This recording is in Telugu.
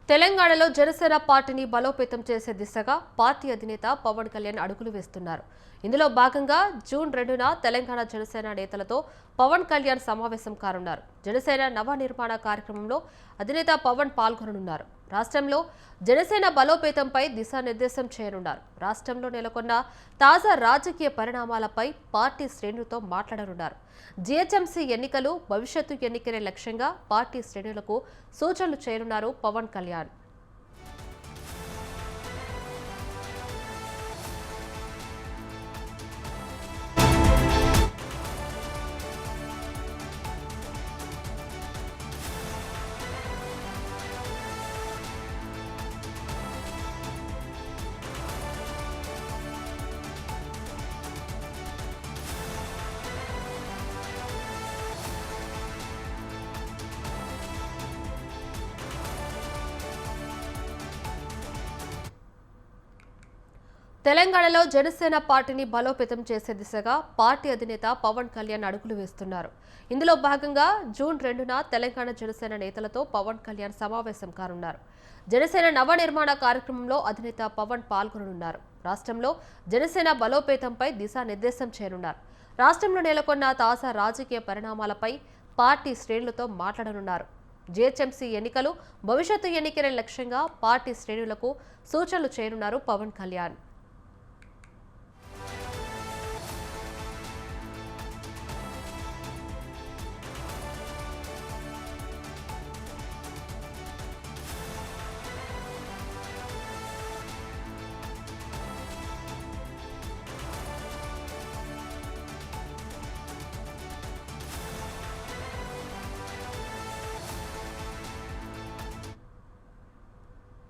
తెలంగాణలో జనసేన పార్టీని బలోపేతం చేసే దిశగా పార్టీ అధినేత పవన్ కళ్యాణ్ అడుగులు వేస్తున్నారు. ఇందులో భాగంగా జూన్ 2న తెలంగాణ జనసేన నేతలతో పవన్ కళ్యాణ్ సమావేశం కానున్నారు. జనసేన నవ నిర్మాణ కార్యక్రమంలో అధినేత పవన్ పాల్గొననున్నారు. రాష్ట్రంలో జనసేన బలోపేతంపై దిశానిర్దేశం చేయనున్నారు. రాష్ట్రంలో నెలకొన్న తాజా రాజకీయ పరిణామాలపై పార్టీ శ్రేణులతో మాట్లాడనున్నారు. జీహెచ్ఎంసీ ఎన్నికలు భవిష్యత్తు ఎన్నికలే లక్ష్యంగా పార్టీ శ్రేణులకు సూచనలు చేయనున్నారు పవన్ కళ్యాణ్. తెలంగాణలో జనసేన పార్టీని బలోపేతం చేసే దిశగా పార్టీ అధినేత పవన్ కళ్యాణ్ అడుగులు వేస్తున్నారు. ఇందులో భాగంగా జూన్ 2న తెలంగాణ జనసేన నేతలతో పవన్ కళ్యాణ్ సమావేశం కానున్నారు. జనసేన నవ నిర్మాణ కార్యక్రమంలో అధినేత పవన్ పాల్గొననున్నారు. రాష్ట్రంలో జనసేన బలోపేతంపై దిశానిర్దేశం చేయనున్నారు. రాష్ట్రంలో నెలకొన్న తాజా రాజకీయ పరిణామాలపై పార్టీ శ్రేణులతో మాట్లాడనున్నారు. జీహెచ్ఎంసీ ఎన్నికలు భవిష్యత్తు ఎన్నికలే లక్ష్యంగా పార్టీ శ్రేణులకు సూచనలు చేయనున్నారు పవన్ కళ్యాణ్.